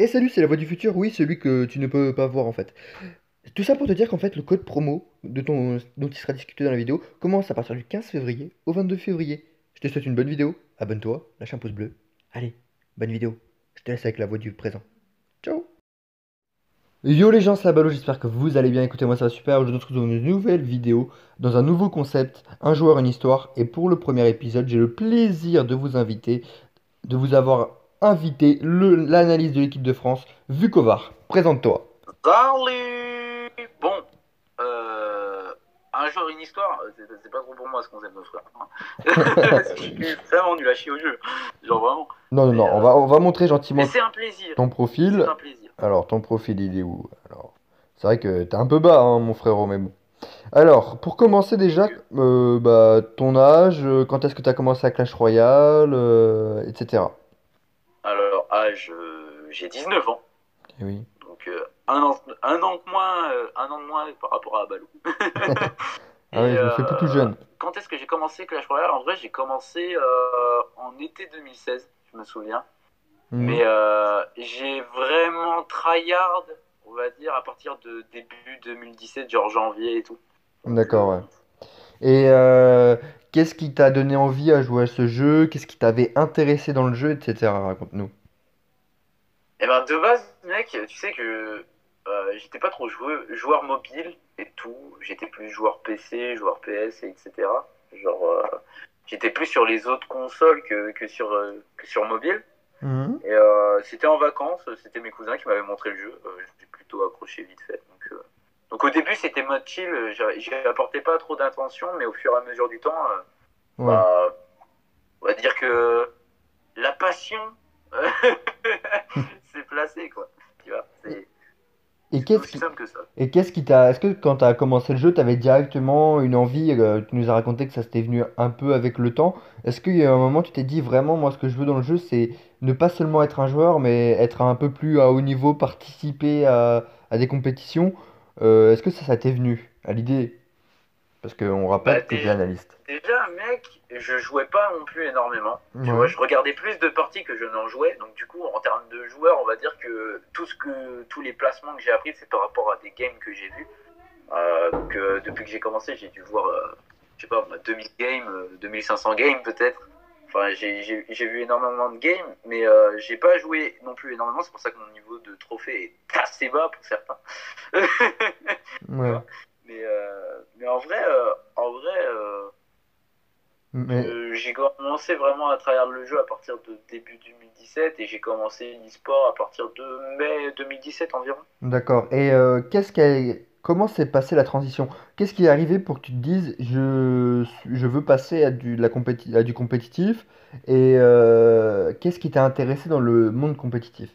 Et salut, c'est la voix du futur, oui, celui que tu ne peux pas voir en fait. Tout ça pour te dire qu'en fait, le code promo dont il sera discuté dans la vidéo commence à partir du 15 février au 22 février. Je te souhaite une bonne vidéo, abonne-toi, lâche un pouce bleu. Allez, bonne vidéo. Je te laisse avec la voix du présent. Ciao! Yo les gens, c'est la Balo, j'espère que vous allez bien. Écoutez, moi ça va super. Je vous retrouve dans une nouvelle vidéo, dans un nouveau concept, un joueur, une histoire. Et pour le premier épisode, j'ai le plaisir de vous inviter, de vous avoir invité l'analyse de l'équipe de France, Vukovar. Présente-toi. Salut. Bon, un jour une histoire, c'est pas trop pour moi ce concept de frère. Hein. Parce que je suis vraiment nul à chier au jeu, genre vraiment. Non, non, non, Mais, on va montrer mais gentiment c'est un plaisir, ton c'est profil. un plaisir. Alors, ton profil, il est où? Alors, c'est vrai que t'es un peu bas, hein, mon frérot, mais bon. Alors, pour commencer déjà, bah, ton âge, quand est-ce que t'as commencé à Clash Royale, etc. Alors, âge, j'ai 19 ans, Eh oui. donc un an de moins par rapport à Balou. Ah oui, Et je me fais plus tout jeune. quand est-ce que j'ai commencé Clash Royale? En vrai, j'ai commencé en été 2016, je me souviens. Mhm. Mais j'ai vraiment tryhard, on va dire, à partir de début 2017, genre janvier et tout. Donc, D'accord, ouais. Et qu'est-ce qui t'a donné envie à jouer à ce jeu? Qu'est-ce qui t'avait intéressé dans le jeu, etc. Raconte-nous. et ben de base, mec, tu sais que j'étais pas trop joueur mobile et tout. J'étais plus joueur PC, joueur PS, et etc. Genre, j'étais plus sur les autres consoles que sur mobile. Mhm. Et c'était en vacances, c'était mes cousins qui m'avaient montré le jeu. J'étais plutôt accroché vite fait. Donc au début, c'était mode chill. J'y apportais pas trop d'intention, mais au fur et à mesure du temps, Ouais. bah, on va dire que la passion s'est placée, quoi. Tu vois, Et c'est qu'est-ce aussi qui simple que ça. et qu'est-ce qui t'a est-ce que quand t'as commencé le jeu, t'avais directement une envie, tu nous as raconté que ça s'était venu un peu avec le temps. Est-ce qu'il y a un moment tu t'es dit vraiment moi ce que je veux dans le jeu c'est ne pas seulement être un joueur mais être un peu plus à haut niveau, participer à des compétitions. Est-ce que ça t'est venu à l'idée? Parce qu'on Bah, rappelle que t'es analyste. déjà, mec, je jouais pas non plus énormément. Tu vois, Ouais. je regardais plus de parties que je n'en jouais. Donc, du coup, en termes de joueurs, on va dire que tous les placements que j'ai appris, c'est par rapport à des games que j'ai vus. Donc, depuis que j'ai commencé, j'ai dû voir, je sais pas, 2000 games, 2500 games peut-être. Enfin, j'ai vu énormément de games, mais j'ai pas joué non plus énormément. C'est pour ça que mon niveau de trophée est assez bas pour certains. Tu Ouais. vois, mais en vrai Mais j'ai commencé vraiment à travers le jeu à partir de début 2017 et j'ai commencé l'e-sport à partir de mai 2017 environ. d'accord. Et comment s'est passée la transition? Qu'est-ce qui est arrivé pour que tu te dises je veux passer à du compétitif? Et qu'est-ce qui t'a intéressé dans le monde compétitif?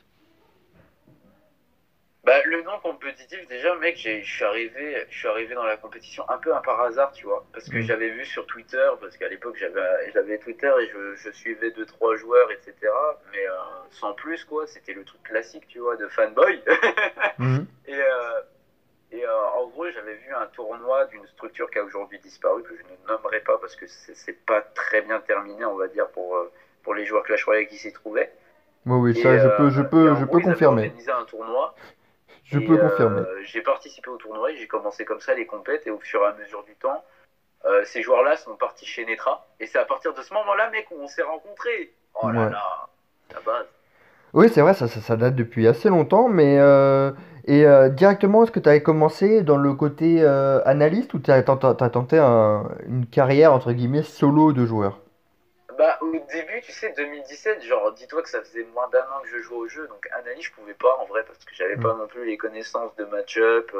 Bah, le nom compétitif, déjà, mec, je suis arrivé dans la compétition un peu par hasard, tu vois, parce que Hmm. j'avais vu sur Twitter, parce qu'à l'époque j'avais Twitter et je suivais deux trois joueurs, etc. Mais sans plus, quoi, c'était le truc classique, tu vois, de fanboy. Mhm. et en gros, j'avais vu un tournoi d'une structure qui a aujourd'hui disparu, que je ne nommerai pas parce que c'est pas très bien terminé, on va dire, pour les joueurs Clash Royale qui s'y trouvaient. Oui, oui, Et, ça en je gros, peux ils avaient confirmer. organisé un tournoi Je et peux confirmer. j'ai participé au tournoi et j'ai commencé comme ça les compètes. Et au fur et à mesure du temps, ces joueurs-là sont partis chez Netra. Et c'est à partir de ce moment-là, mec, où on s'est rencontrés. Oh là Ouais. là, la base. Oui, c'est vrai, ça date depuis assez longtemps, mais directement, est-ce que tu avais commencé dans le côté analyste ou t'as tenté une carrière entre guillemets solo de joueur? Bah, au début, tu sais, 2017, genre, dis-toi que ça faisait moins d'un an que je jouais au jeu, donc analyse, je pouvais pas en vrai, parce que j'avais Hmm. pas non plus les connaissances de match-up,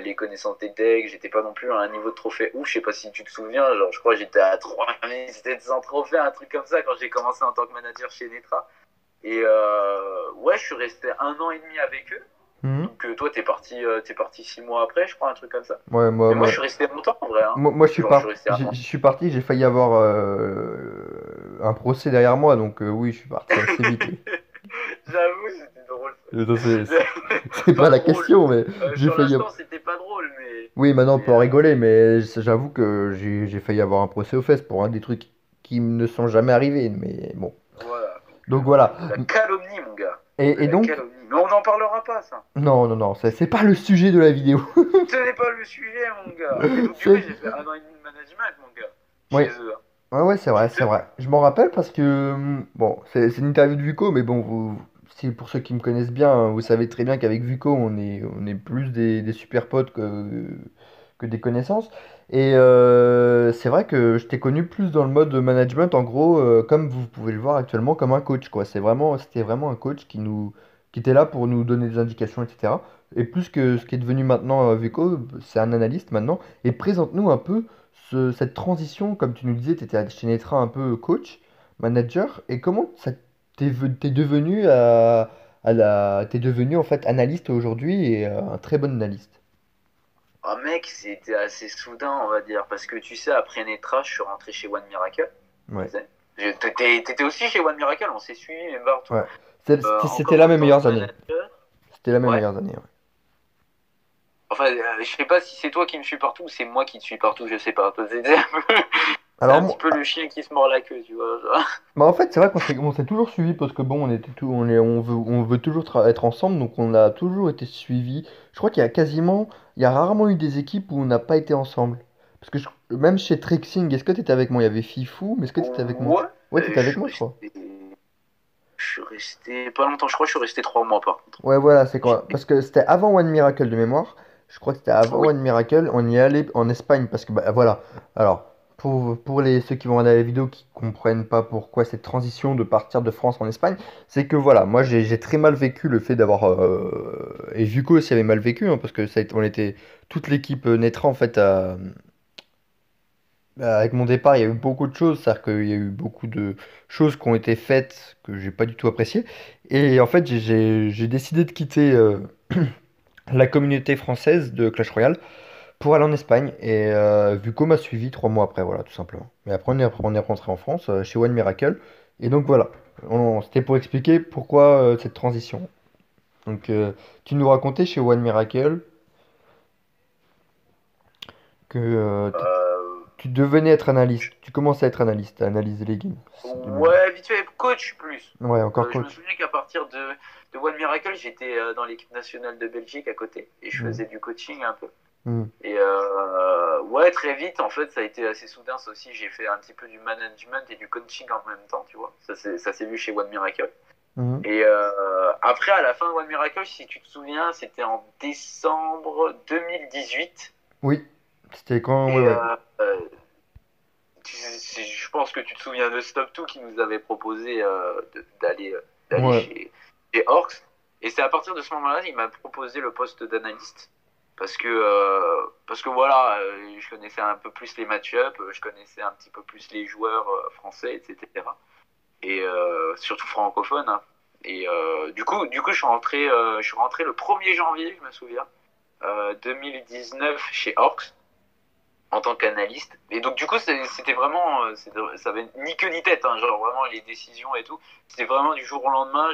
les connaissances des decks, j'étais pas non plus à un niveau de trophée ouf, je sais pas si tu te souviens, genre, je crois que j'étais à 3700 trophées, un truc comme ça, quand j'ai commencé en tant que manager chez Netra. Et ouais, je suis resté un an et demi avec eux. Mhm. Donc toi, t'es parti 6 mois après, je crois, un truc comme ça. Ouais, Mais moi, je suis resté longtemps en vrai. Hein. moi, je suis Genre, je suis parti, resté un an. je suis parti, j'ai failli avoir un procès derrière moi, donc oui, je suis parti assez vite. Oui. J'avoue, c'était drôle. Ça, Ça. c'est pas Enfin, la drôle. question, mais j'ai Sur failli. l'instant, c'était pas drôle, Oui, maintenant on mais peut en rigoler, mais j'avoue que j'ai failli avoir un procès aux fesses pour un des trucs qui ne sont jamais arrivés, mais bon. voilà. Donc, Donc voilà. de la calomnie, mon gars. Et donc, Quelle ovni? Mais on n'en parlera pas, ça. non, non, non, c'est pas le sujet de la vidéo. Ce n'est pas le sujet, mon gars. Et donc, du coup, C'est... j'ai fait un an et demi de management, mon gars, Oui, chez eux, hein. ouais, ouais, c'est vrai, Chez c'est eux. vrai. Je m'en rappelle parce que, bon, c'est une interview de Vuko, mais bon, si pour ceux qui me connaissent bien, hein, vous savez très bien qu'avec Vuko, on est plus des super potes que des connaissances. Et c'est vrai que je t'ai connu plus dans le mode management, en gros, comme vous pouvez le voir actuellement, comme un coach, quoi. C'était vraiment un coach qui était là pour nous donner des indications, etc. Et plus que ce qui est devenu maintenant Vuko, c'est un analyste maintenant. Et présente-nous un peu cette transition, comme tu nous disais, tu étais chez Netra un peu coach, manager, et comment ça t'es devenu t'es devenu en fait analyste aujourd'hui et un très bon analyste. Ah, mec, c'était assez soudain, on va dire. Parce que tu sais, après Netra, je suis rentré chez One Miracle. Ouais, Tu sais. T'étais aussi chez One Miracle, on s'est suivi, mais partout. ouais. C'était Encore là en mes tant que meilleures années. manager. C'était là mes Ouais. meilleures années, ouais. Enfin, je sais pas si c'est toi qui me suis partout ou c'est moi qui te suis partout, je sais pas. C'est Alors, un petit peu le chien qui se mord la queue, tu vois, genre. bah en fait, c'est vrai qu'on s'est toujours suivi parce que bon, on veut toujours être ensemble, donc on a toujours été suivis. Je crois il y a rarement eu des équipes où on n'a pas été ensemble. Parce que même chez Trexing, est-ce que t'étais avec moi? Il y avait Fifou, mais est-ce que t'étais avec moi? Ouais, Ouais, je t'étais avec suis moi, je crois. resté. Je suis resté pas longtemps, je crois que je suis resté 3 mois par contre. Ouais, voilà, c'est quoi? Parce que c'était avant One Miracle de mémoire. Je crois que c'était avant Oui. One Miracle. On y est allé en Espagne parce que, bah, voilà. Alors, pour ceux qui vont regarder la vidéo qui comprennent pas pourquoi cette transition de partir de France en Espagne, c'est que voilà, moi j'ai très mal vécu le fait d'avoir. Et Vuko aussi avait mal vécu, hein, parce que on était toute l'équipe naîtra en fait avec mon départ, il y a eu beaucoup de choses, c'est-à-dire qu'il y a eu beaucoup de choses qui ont été faites que j'ai pas du tout appréciées. Et en fait, j'ai décidé de quitter la communauté française de Clash Royale pour aller en Espagne. Et Vuko m'a suivi 3 mois après, voilà, tout simplement. Mais après, on est rentré en France, chez One Miracle. Et donc voilà, c'était pour expliquer pourquoi cette transition. Donc, tu nous racontais chez One Miracle que Euh, tu devenais être analyste. Tu commençais à être analyste, à analyser les games. C'est 2000. ouais, vite fait, coach plus. Ouais, encore Je me coach. souviens qu'à partir de One Miracle, j'étais dans l'équipe nationale de Belgique à côté et je Hmm. faisais du coaching un peu. Hmm. Et ouais, très vite, en fait, ça a été assez soudain. Ça aussi, j'ai fait un petit peu du management et du coaching en même temps, tu vois. Ça s'est vu chez One Miracle. Hmm. Et après, à la fin de One Miracle, si tu te souviens, c'était en décembre 2018. Oui, c'était quand. Ouais, Et ouais. je pense que tu te souviens de Stop 2 qui nous avait proposé d'aller Ouais. chez Orcs. Et c'est à partir de ce moment-là il m'a proposé le poste d'analyste. Parce que voilà, je connaissais un peu plus les match-ups, je connaissais un petit peu plus les joueurs français, etc. Et surtout francophones, hein. Et du coup je suis rentré le 1er janvier, je me souviens, 2019 chez Orcs en tant qu'analyste. Et donc, du coup, c'était vraiment. Ça avait ni queue ni tête, hein, genre vraiment les décisions et tout. C'était vraiment du jour au lendemain,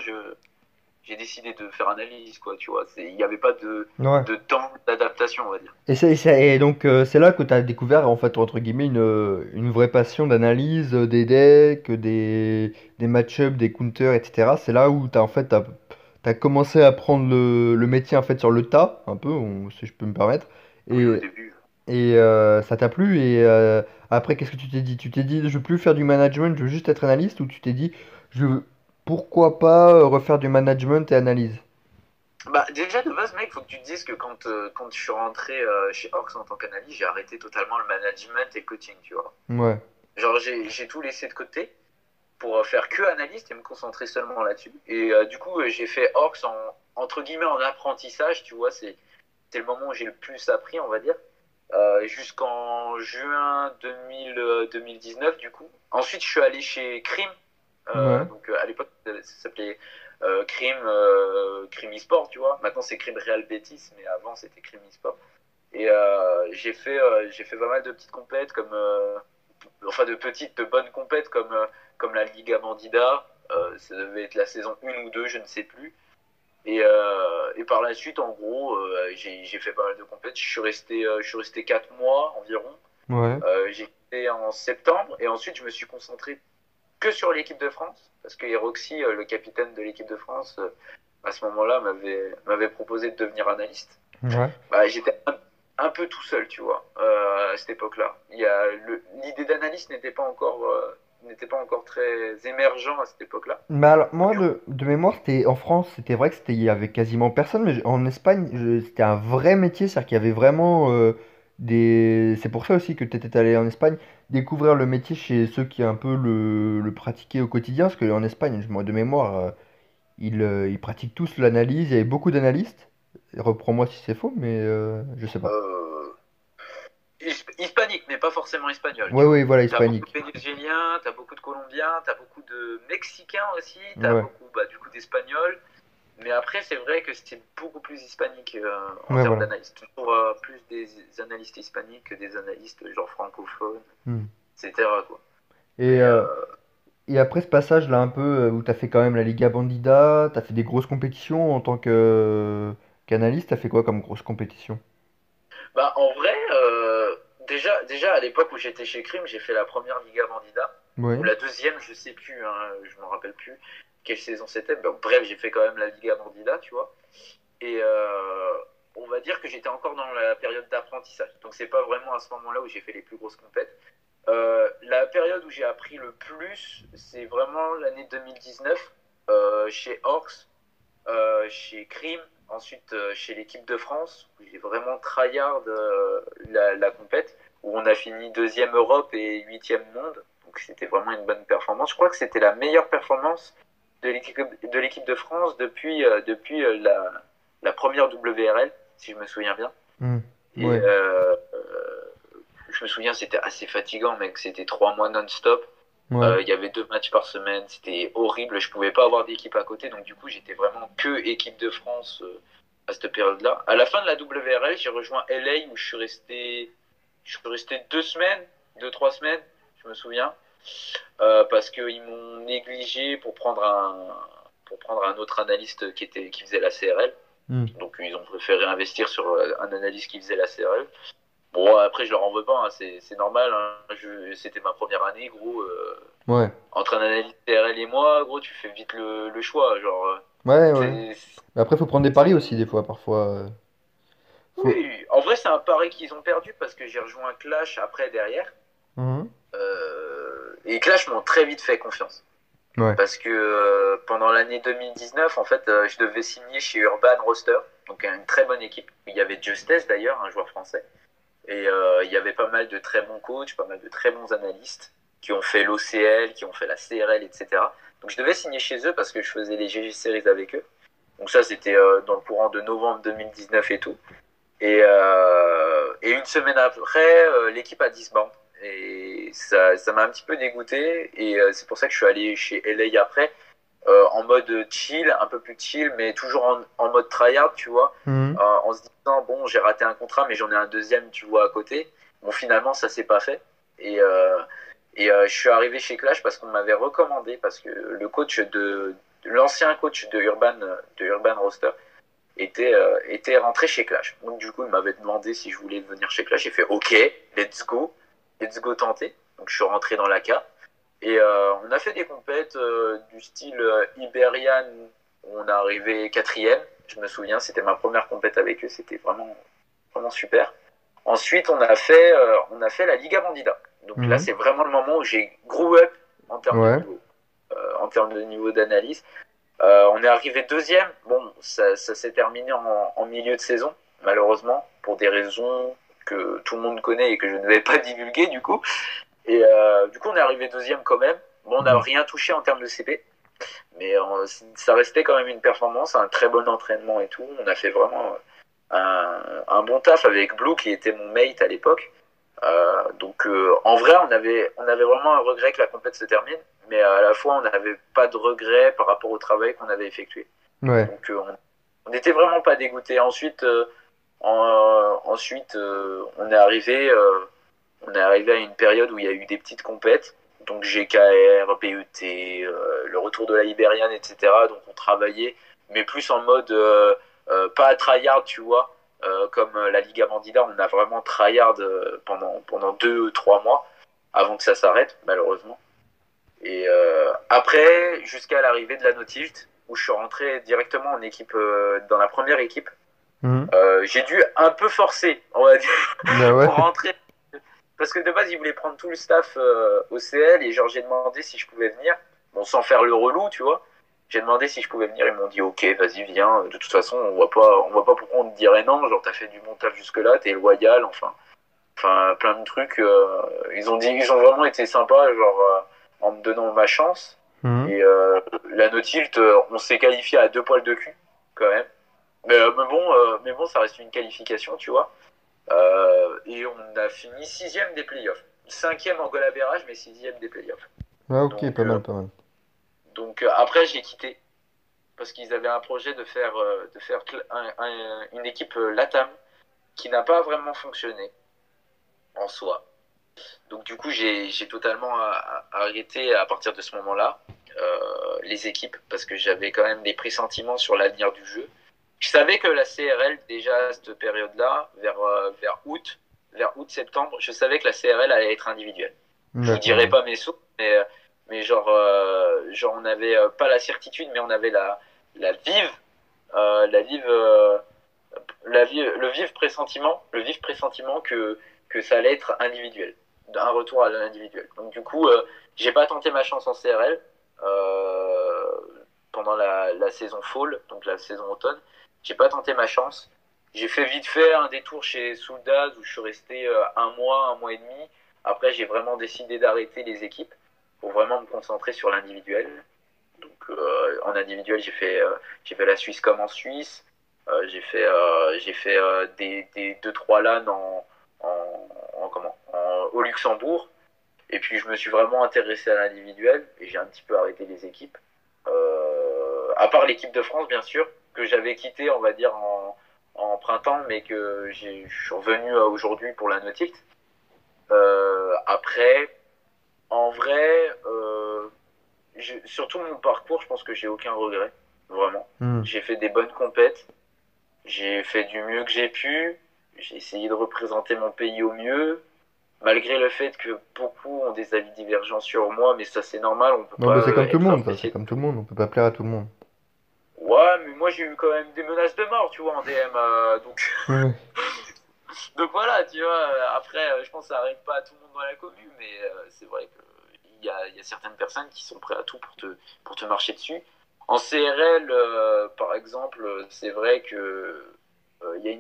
j'ai décidé de faire analyse, quoi, tu vois. Il n'y avait pas Ouais. de temps d'adaptation, on va dire. Et donc, c'est là que tu as découvert, en fait, entre guillemets, une vraie passion d'analyse des decks, des match-ups, des counters, etc. C'est là où en fait, t'as commencé à prendre le métier, en fait, sur le tas, un peu, si je peux me permettre. Oui, au Et, début. ça t'a plu. Et après, qu'est-ce que tu t'es dit? Tu t'es dit, je veux plus faire du management, je veux juste être analyste, ou tu t'es dit, pourquoi pas refaire du management et analyse? Bah, déjà, de base, mec, faut que tu te dises que quand je suis rentré chez Orcs en tant qu'analyste, j'ai arrêté totalement le management et le coaching, tu vois. Ouais, Genre, j'ai tout laissé de côté pour faire que analyste et me concentrer seulement là-dessus. Et du coup, j'ai fait Orcs entre guillemets en apprentissage, tu vois, c'est le moment où j'ai le plus appris, on va dire, jusqu'en juin 2019, du coup. Ensuite, je suis allé chez Crime, ouais, donc à l'époque, ça s'appelait Crime eSport, tu vois. Maintenant, c'est Crime Real Betis, mais avant, c'était Crime eSport. Et j'ai fait pas mal de petites compètes comme enfin de petites, de bonnes compètes comme la Liga Bandida. Ça devait être la saison 1 ou 2, je ne sais plus. Et par la suite, en gros, j'ai fait pas mal de compètes. Je suis resté 4 mois environ. ouais. J'ai quitté en septembre et ensuite je me suis concentré que sur l'équipe de France, parce que Roxy, le capitaine de l'équipe de France, à ce moment-là, m'avait proposé de devenir analyste. Ouais. Bah, j'étais un peu tout seul, tu vois, à cette époque-là. L'idée d'analyste n'était pas encore très émergent à cette époque-là. Mais alors, moi, Donc, de mémoire, c'était en France, c'était vrai que c'était, il y avait quasiment personne, mais en Espagne, c'était un vrai métier, c'est-à-dire qu'il y avait vraiment des. C'est pour ça aussi que tu étais allé en Espagne, découvrir le métier chez ceux qui un peu le pratiquaient au quotidien, parce qu'en Espagne, moi, de mémoire, ils pratiquent tous l'analyse, il y avait beaucoup d'analystes. Reprends-moi si c'est faux, mais je sais pas. euh, hispanique, mais pas forcément espagnol, Ouais, tu vois. ouais, voilà, T'as beaucoup de hispanique. Vénézuéliens, t'as beaucoup de Colombiens, t'as beaucoup de Mexicains aussi, t'as Ouais, beaucoup du coup d'Espagnols. Mais après, c'est vrai que c'est beaucoup plus hispanique en ouais, termes voilà. d'analyse. Toujours plus des analystes hispaniques que des analystes genre francophones, Hmm. etc. Quoi. Et, Mais euh, Et après ce passage-là, un peu où tu as fait quand même la Liga Bandida, tu as fait des grosses compétitions en tant qu'analyste, tu as fait quoi comme grosse compétition? bah, en vrai, déjà à l'époque où j'étais chez Crime, j'ai fait la première Liga Vandida, ou Oui. la deuxième, je sais plus, hein, je me rappelle plus quelle saison c'était. Bon, bref, j'ai fait quand même la Liga Vandida, tu vois. Et on va dire que j'étais encore dans la période d'apprentissage. Donc c'est pas vraiment à ce moment-là où j'ai fait les plus grosses compètes. La période où j'ai appris le plus, c'est vraiment l'année 2019 chez Orcs, chez Crime, ensuite chez l'équipe de France, où j'ai vraiment tryhard la compète, où on a fini deuxième Europe et huitième monde. Donc c'était vraiment une bonne performance. Je crois que c'était la meilleure performance de l'équipe de France depuis la première WRL, si je me souviens bien. Hmm. Et Ouais. je me souviens, c'était assez fatigant, mec. C'était 3 mois non-stop. Ouais. Il y avait 2 matchs par semaine. C'était horrible. Je pouvais pas avoir d'équipe à côté. Donc, du coup, j'étais vraiment que équipe de France à cette période-là. À la fin de la WRL, j'ai rejoint LA où je suis resté 2 semaines, 2, 3 semaines, je me souviens. Parce qu'ils m'ont négligé pour prendre un autre analyste qui faisait la CRL. Hmm. Donc, ils ont préféré investir sur un analyste qui faisait la CRL. Bon, après, je leur en veux pas, hein, c'est normal. Hein. C'était ma première année, gros. Ouais. Entre un analyste TRL et moi, gros, tu fais vite le choix. Genre, Ouais, ouais. c'est. Mais après, faut prendre des paris aussi, des fois, parfois. Faut... Oui, en vrai, c'est un pari qu'ils ont perdu parce que j'ai rejoint Clash après derrière. Mhm. Et Clash m'ont très vite fait confiance. Ouais. Parce que pendant l'année 2019, en fait, je devais signer chez Urban Roster, donc une très bonne équipe. Il y avait Justesse d'ailleurs, un joueur français. Et il y avait pas mal de très bons coachs, pas mal de très bons analystes qui ont fait l'OCL, qui ont fait la CRL, etc. Donc je devais signer chez eux parce que je faisais les GG Series avec eux. Donc ça, c'était dans le courant de novembre 2019 et tout. Et une semaine après, l'équipe a disband. Et ça m'a un petit peu dégoûté. Et c'est pour ça que je suis allé chez LA après, en mode chill, un peu plus chill, mais toujours en mode tryhard, tu vois, Mhm. en se disant, bon, j'ai raté un contrat, mais j'en ai un deuxième, tu vois, à côté. Bon, finalement, ça s'est pas fait. Je suis arrivé chez Clash parce qu'on m'avait recommandé, parce que le coach l'ancien coach de Urban Roster était rentré chez Clash. Donc, du coup, il m'avait demandé si je voulais venir chez Clash. J'ai fait, OK, let's go tenter. Donc, je suis rentré dans la l'AK. Et on a fait des compètes du style Iberian, où on est arrivé quatrième. Je me souviens, c'était ma première compète avec eux, c'était vraiment, vraiment super. Ensuite, on a fait la Liga Bandida. Donc là, Mhm. c'est vraiment le moment où j'ai grew up en termes de Ouais. niveau, en termes de niveau d'analyse. On est arrivé deuxième. Bon, ça s'est terminé en milieu de saison, malheureusement, pour des raisons que tout le monde connaît et que je ne vais pas divulguer du coup. Et du coup, on est arrivé deuxième quand même. Bon, on n'a Mhm. rien touché en termes de CP, mais ça restait quand même une performance, un très bon entraînement et tout. On a fait vraiment un bon taf avec Blue, qui était mon mate à l'époque. Donc, en vrai, on avait vraiment un regret que la compète se termine, mais à la fois, on n'avait pas de regret par rapport au travail qu'on avait effectué. Ouais. Donc, on n'était vraiment pas dégoûtés. Ensuite, on est arrivé à une période où il y a eu des petites compètes, donc GKR, PET, le retour de la Ibériane, etc. Donc on travaillait, mais plus en mode pas tryhard, tu vois, comme la Liga Bandida, on a vraiment tryhard pendant 2, 3 mois avant que ça s'arrête, malheureusement. Et après, jusqu'à l'arrivée de la Notilt, où je suis rentré directement en équipe, dans la première équipe, Mhm. j'ai dû un peu forcer, on va dire, Ah ouais. pour rentrer. Parce que de base, ils voulaient prendre tout le staff au CL et genre j'ai demandé si je pouvais venir. Bon, sans faire le relou, tu vois. J'ai demandé si je pouvais venir. Ils m'ont dit ok, vas-y, viens. De toute façon, on voit pas pourquoi on te dirait non. Genre, t'as fait du montage jusque-là, t'es loyal, enfin, plein de trucs. Ils ont vraiment été sympas, genre, en me donnant ma chance. Mhm. Et la Notilt, on s'est qualifié à deux poils de cul, quand même. Mais bon, ça reste une qualification, tu vois. Et on a fini sixième des playoffs. Cinquième en goal average, mais sixième des playoffs. Ah ok, Donc, pas mal, pas mal. après, j'ai quitté parce qu'ils avaient un projet de faire une équipe LATAM qui n'a pas vraiment fonctionné en soi. Donc du coup, j'ai totalement arrêté à partir de ce moment-là les équipes parce que j'avais quand même des pressentiments sur l'avenir du jeu. Je savais que la CRL, déjà à cette période-là, vers août-septembre, je savais que la CRL allait être individuelle. Je vous D'accord, dirai ouais. pas mes sous, mais genre on n'avait pas la certitude, mais on avait la vive, la vive, le vif pressentiment que ça allait être individuel, un retour à l'individuel. Donc du coup, j'ai pas tenté ma chance en CRL pendant la saison fall, donc la saison automne. J'ai pas tenté ma chance. J'ai fait vite fait un détour chez Soudaz où je suis resté un mois et demi. Après, j'ai vraiment décidé d'arrêter les équipes pour vraiment me concentrer sur l'individuel. Donc en individuel, j'ai fait la Suisse comme en Suisse. J'ai fait des 2-3 LAN au Luxembourg. Et puis je me suis vraiment intéressé à l'individuel et j'ai un petit peu arrêté les équipes. À part l'équipe de France, bien sûr, que j'avais quitté, on va dire, en printemps, mais que je suis revenu aujourd'hui pour la Nautique. Après, en vrai, sur tout mon parcours, je pense que j'ai aucun regret, vraiment. Mhm. J'ai fait des bonnes compètes, j'ai fait du mieux que j'ai pu, j'ai essayé de représenter mon pays au mieux, malgré le fait que beaucoup ont des avis divergents sur moi, mais ça c'est normal, on peut Bon, bah, pas c'est comme tout le être monde, ça, c'est apprécié. comme tout le monde, on peut pas plaire à tout le monde. Ouais, mais moi j'ai eu quand même des menaces de mort, tu vois, en DM, donc Ouais. donc voilà, tu vois. Après, je pense que ça arrive pas à tout le monde dans la commune, mais c'est vrai que il y a certaines personnes qui sont prêtes à tout pour te marcher dessus. En CRL, par exemple, c'est vrai que il y a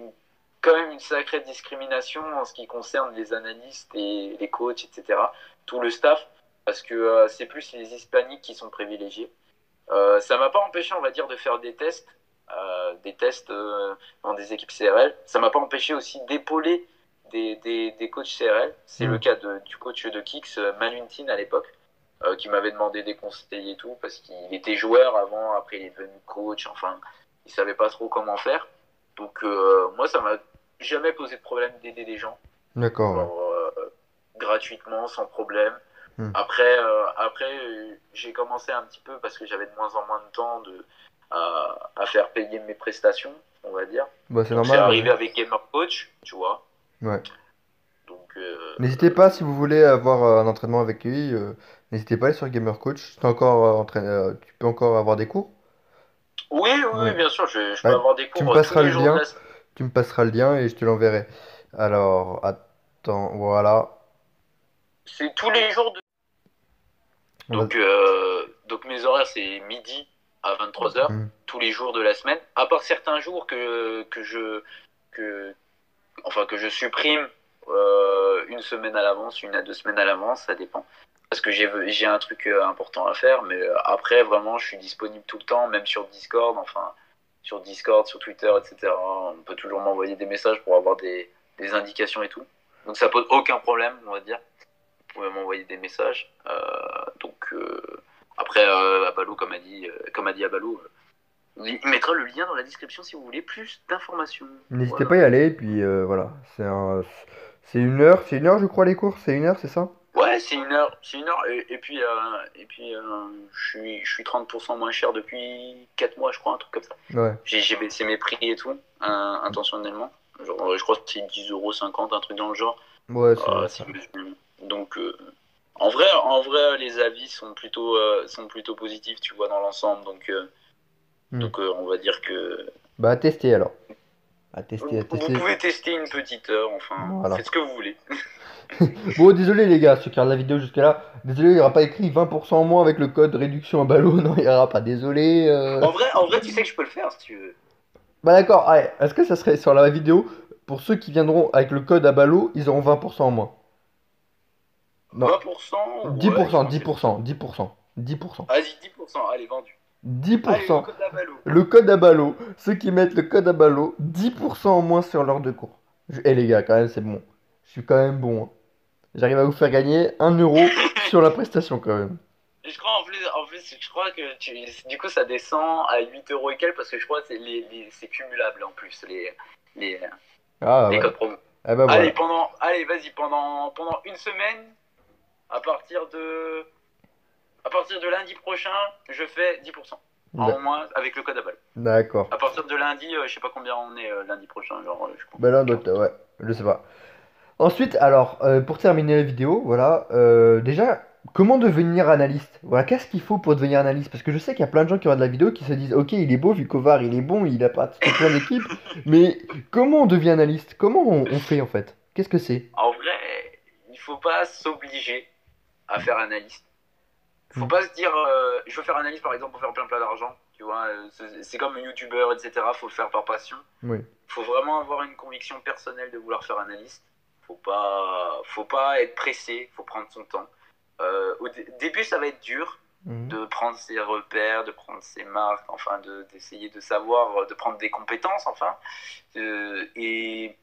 quand même une sacrée discrimination en ce qui concerne les analystes et les coachs, etc. Tout le staff, parce que c'est plus les hispaniques qui sont privilégiés. Ça m'a pas empêché, on va dire, de faire des tests dans des équipes CRL. Ça m'a pas empêché aussi d'épauler des coachs CRL. C'est le Mhm. cas du coach de Kix, Manuntine à l'époque, qui m'avait demandé des conseils et tout, parce qu'il était joueur avant, après il est devenu coach, enfin, il savait pas trop comment faire. Donc moi, ça m'a jamais posé de problème d'aider les gens, D'accord, ouais. genre gratuitement, sans problème. Mhm. Après, j'ai commencé un petit peu parce que j'avais de moins en moins de temps à faire payer mes prestations, on va dire. Bah, c'est Donc c'est normal, ouais. arrivé avec Gamer Coach, tu vois. Ouais. Donc N'hésitez pas, si vous voulez avoir un entraînement avec lui, n'hésitez pas à aller sur Gamer Coach. T'es encore, tu peux encore avoir des cours? oui, oui, oui, Ouais. bien sûr, je peux Bah, avoir des tu me cours tous passeras le les jours de lien. la semaine. Tu me passeras le lien et je te l'enverrai. Alors, attends, voilà. C'est tous les jours de... On va- donc mes horaires, c'est midi à 23h, Hmm. tous les jours de la semaine, à part certains jours que, que je supprime une semaine à l'avance, une à 2 semaines à l'avance, ça dépend. Parce que j'ai un truc important à faire, mais après, vraiment, je suis disponible tout le temps, même sur Discord, enfin, sur Discord, sur Twitter, etc. On peut toujours m'envoyer des messages pour avoir des indications et tout. Donc ça pose aucun problème, on va dire. Vous pouvez m'envoyer des messages. Après, Abalo, comme a dit Abalo, il mettra le lien dans la description si vous voulez plus d'informations. N'hésitez pas Voilà. à y aller, et puis voilà. C'est une heure, je crois, les cours. C'est une heure, c'est ça? Ouais, c'est une heure, et puis je suis 30% moins cher depuis 4 mois, je crois, un truc comme ça. Ouais. J'ai baissé mes prix et tout, intentionnellement. Genre, je crois que c'est 10,50 €, un truc dans le genre. Ouais, ça va, Si ça. je me souviens. Donc, En vrai, les avis sont plutôt positifs, tu vois, dans l'ensemble. Hmm. On va dire que Bah, à tester alors. À vous tester. pouvez tester une petite heure, enfin, Voilà. faites ce que vous voulez. Bon, désolé les gars, ceux qui regardent la vidéo jusque-là. Désolé, il n'y aura pas écrit 20% en moins avec le code réduction à ballot. Non, il n'y aura pas. Désolé. En vrai, tu sais que je peux le faire si tu veux. Bah, d'accord. Allez, est-ce que ça serait sur la vidéo, pour ceux qui viendront avec le code à ballot, ils auront 20% en moins? Non. 20%, dix ouais, pour je cent, pense dix que c'est pour possible. cent, 10%. 10%. Vas-y, 10%, allez, vendu. Dix pour Allez, le cent. code à ballot. Le code à ballot. Ceux qui mettent le code à ballot, 10% en moins sur l'heure de cours. Eh les gars, quand même, c'est bon. Je suis quand même bon, hein. J'arrive à vous faire gagner 1 € sur la prestation quand même. Je crois en plus, je crois que du coup ça descend à 8 euros et quelques parce que je crois que c'est cumulable en plus les, Ah les ouais. codes promo. Ah bah Allez, voilà. vas-y, pendant une semaine, à partir de, à partir de lundi prochain, je fais 10% en D- moins avec le code à balle. D'accord. À partir de lundi, je sais pas combien on est lundi prochain, genre je crois Bah là, 40. ouais, je sais pas. Ensuite, alors, pour terminer la vidéo, voilà, déjà, comment devenir analyste? Voilà, qu'est-ce qu'il faut pour devenir analyste? Parce que je sais qu'il y a plein de gens qui regardent la vidéo qui se disent, ok, il est beau, Vukovar, il est bon, il a pratiqué plein d'équipes, mais comment on devient analyste? Comment on fait en fait? Qu'est-ce que c'est? En vrai, il faut pas s'obliger à faire analyste. Faut Hmm. pas se dire, je veux faire analyse par exemple pour faire plein d'argent, tu vois, c'est comme un youtubeur, etc. Faut le faire par passion. Oui. Faut vraiment avoir une conviction personnelle de vouloir faire analyste. Faut pas être pressé, faut prendre son temps. Au début, ça va être dur Mhm. de prendre ses repères, de prendre ses marques, enfin, d'essayer de savoir, de prendre des compétences, enfin. Et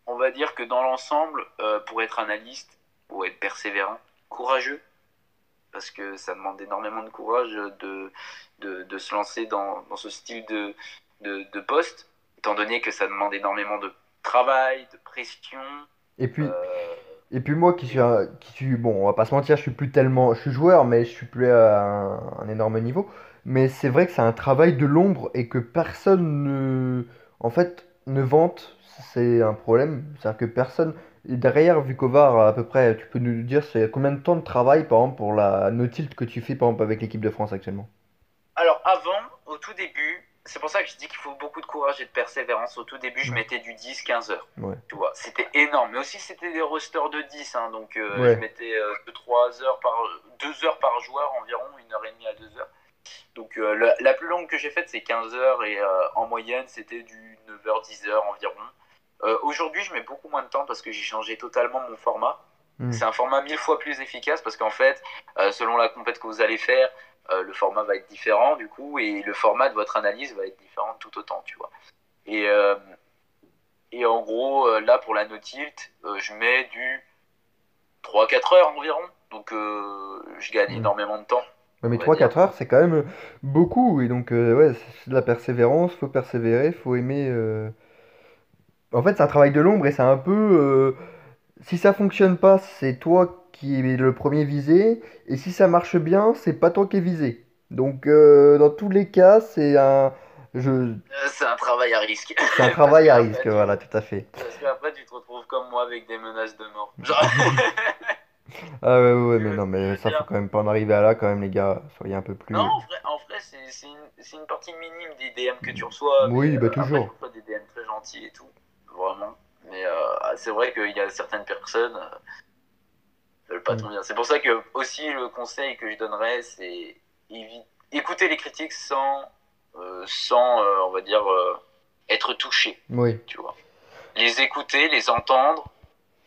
on va dire que dans l'ensemble, pour être analyste, faut être persévérant, courageux, parce que ça demande énormément de courage de se lancer dans ce style de poste, étant donné que ça demande énormément de travail, de pression. Et puis, euh, et puis moi qui et suis, qui suis, bon, on va pas se mentir, je suis plus tellement, je suis joueur, mais je suis plus à un énorme niveau. Mais c'est vrai que c'est un travail de l'ombre et que personne ne, en fait, ne vante. C'est un problème. C'est-à-dire que personne, et derrière Vukovar, à peu près, tu peux nous dire c'est combien de temps de travail, par exemple, pour la no-tilt que tu fais, par exemple, avec l'équipe de France actuellement? Alors avant, au tout début, c'est pour ça que je dis qu'il faut beaucoup de courage et de persévérance. Au tout début, je Mm. mettais du 10-15 heures. Ouais. Tu vois, c'était énorme. Mais aussi, c'était des rosters de 10, hein, donc je Ouais. mettais 2-3 heures 2 heures par joueur environ, 1 heure et demie à 2 heures. Donc la plus longue que j'ai faite, c'est 15 heures et en moyenne, c'était du 9 heures 10 heures environ. Aujourd'hui, je mets beaucoup moins de temps parce que j'ai changé totalement mon format. Mm. C'est un format 1000 fois plus efficace parce qu'en fait, selon la compète que vous allez faire, le format va être différent du coup et le format de votre analyse va être différent tout autant, tu vois. Et, euh, et en gros, là pour la no-tilt, je mets du 3-4 heures environ. Donc je gagne Mm. énormément de temps, Ouais, mais on va trois dire. quatre heures, c'est quand même beaucoup. Et donc, ouais, c'est de la persévérance, faut persévérer, faut aimer. En fait, c'est un travail de l'ombre et c'est un peu. Si ça fonctionne pas, c'est toi qui es le premier visé. Et si ça marche bien, c'est pas toi qui es visé. Donc, dans tous les cas, je, C'est un travail à risque. c'est un parce travail que à après, risque, voilà, tout à fait. parce qu'après, tu te retrouves comme moi avec des menaces de mort. Genre, Ah ouais, ouais, ouais, tu mais vois non, ce que je mais veux ça, faut dire. quand même pas en arriver à là, quand même, les gars. Soyez un peu Non, plus. en vrai c'est une partie minime des DM que tu reçois, mais Oui, bah après, tu toujours. reçois des DM très gentils et tout, vraiment. Mais c'est vrai qu'il y a certaines personnes qui veulent pas Mm. ton bien. C'est pour ça que, aussi, le conseil que je donnerais, c'est écouter les critiques sans on va dire, être touché, Oui. tu vois. Les écouter, les entendre,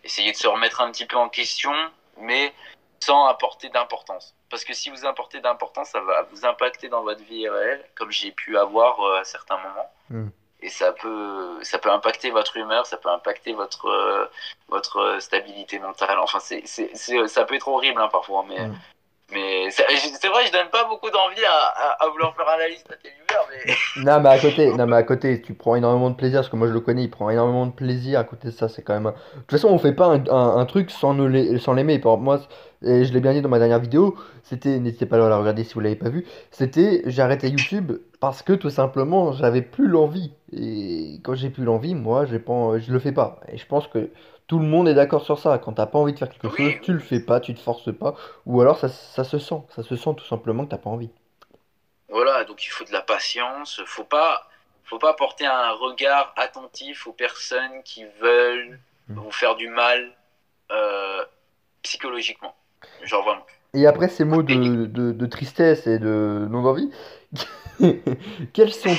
essayer de se remettre un petit peu en question, mais sans apporter d'importance. Parce que si vous apportez d'importance, ça va vous impacter dans votre vie réelle, comme j'ai pu avoir à certains moments. Mm. Et ça peut impacter votre humeur, ça peut impacter votre stabilité mentale. Enfin, ça peut être horrible hein, parfois, mais, Mm. mais c'est vrai, je donne pas beaucoup d'envie à vouloir faire analyste à tel univers, mais Non, mais à côté, non, mais à côté, tu prends énormément de plaisir, parce que moi je le connais, il prend énormément de plaisir à côté de ça, c'est quand même. De toute façon, on fait pas un truc sans l'aimer. Par exemple, moi, et je l'ai bien dit dans ma dernière vidéo, c'était, n'hésitez pas à la regarder si vous l'avez pas vu, c'était, j'ai arrêté YouTube Parce que tout simplement, j'avais plus l'envie. Et quand j'ai plus l'envie, moi, j'ai pas, je le fais pas. Et je pense que tout le monde est d'accord sur ça. Quand t'as pas envie de faire quelque chose, Oui, tu le oui. fais pas, tu te forces pas. Ou alors ça se sent. Ça se sent tout simplement que t'as pas envie. Voilà, donc il faut de la patience. Faut pas porter un regard attentif aux personnes qui veulent Mm. vous faire du mal euh, psychologiquement. Genre vraiment. Et après ces mots Écoutez, de tristesse et de non-envie, quels sont,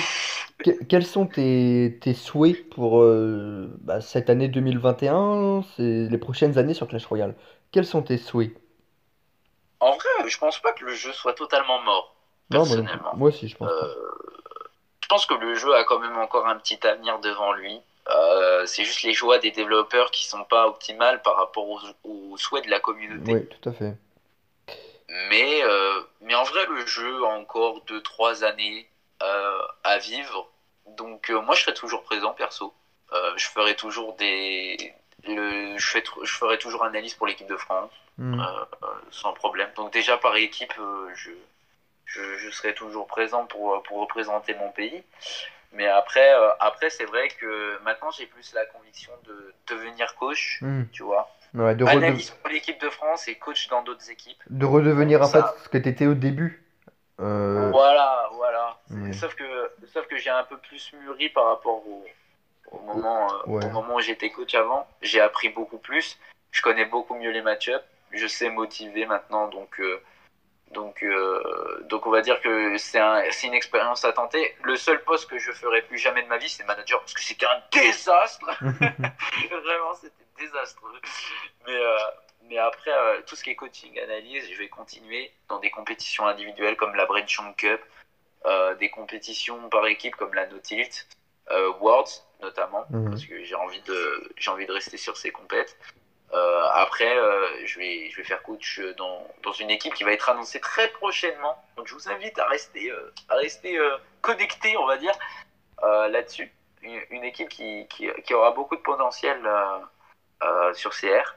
quels sont tes souhaits pour cette année 2021, c'est les prochaines années sur Clash Royale? Quels sont tes souhaits? en vrai, je pense pas que le jeu soit totalement mort, Non, moi non plus. personnellement. Moi aussi, je pense pas. Euh, je pense que le jeu a quand même encore un petit avenir devant lui. C'est juste les choix des développeurs qui sont pas optimales par rapport aux souhaits de la communauté. Oui, tout à fait. Mais en vrai, le jeu a encore 2 3 années à vivre. Donc moi, je serai toujours présent, perso. Je ferai toujours je ferai toujours analyse pour l'équipe de France, Hmm. sans problème. Donc déjà, par équipe, je serai toujours présent pour représenter mon pays. Mais après c'est vrai que maintenant, j'ai plus la conviction de devenir coach, Hmm. tu vois. Ouais, Analyse pour l'équipe de France et coach dans d'autres équipes. de Bon, redevenir en fait ça, ce que t'étais au début. Euh, voilà, voilà. ouais. Sauf que j'ai un peu plus mûri par rapport Oh, au ouais. moment où j'étais coach avant. J'ai appris beaucoup plus. Je connais beaucoup mieux les match-ups. Je sais motiver maintenant, donc on va dire que c'est une expérience à tenter. Le seul poste que je ferai plus jamais de ma vie, c'est manager, parce que c'était un désastre. Vraiment, c'était désastreux. Mais, euh, mais après, tout ce qui est coaching, analyse, je vais continuer dans des compétitions individuelles comme la Brenchon Cup, des compétitions par équipe comme la No Tilt, Worlds notamment, Mhm. parce que j'ai envie de rester sur ces compètes. Après, je vais faire coach dans une équipe qui va être annoncée très prochainement. Donc je vous invite à rester connecté, on va dire, là-dessus. Une équipe qui aura beaucoup de potentiel sur CR,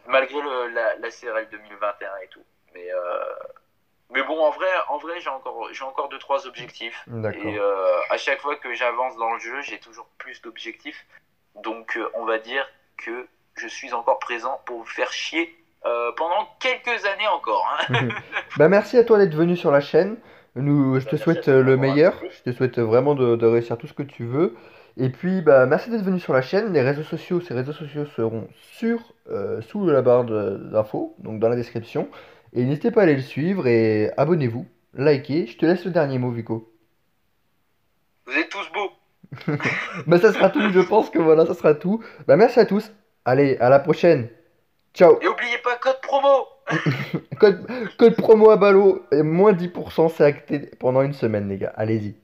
malgré la CRL 2021 et un et tout. Mais bon, en vrai j'ai encore 2 3 objectifs. Et D'accord. à chaque fois que j'avance dans le jeu, j'ai toujours plus d'objectifs. Donc on va dire que je suis encore présent pour vous faire chier pendant quelques années encore, hein. Bah merci à toi d'être venu sur la chaîne. Je Bah, te merci à souhaite toi de le m'avoir meilleur. invité. Je te souhaite vraiment de réussir tout ce que tu veux. Et puis bah merci d'être venu sur la chaîne. Les réseaux sociaux, ces réseaux sociaux seront sous la barre d'infos, donc dans la description. Et n'hésitez pas à aller le suivre et abonnez-vous, likez. Je te laisse le dernier mot, Vico. Vous êtes tous beaux. Bah ça sera tout, je pense que voilà, ça sera tout. Bah merci à tous. Allez, à la prochaine. Ciao. Et oubliez pas code promo. Code, code promo à ballot, et moins 10%, c'est acté pendant une semaine, les gars. Allez-y.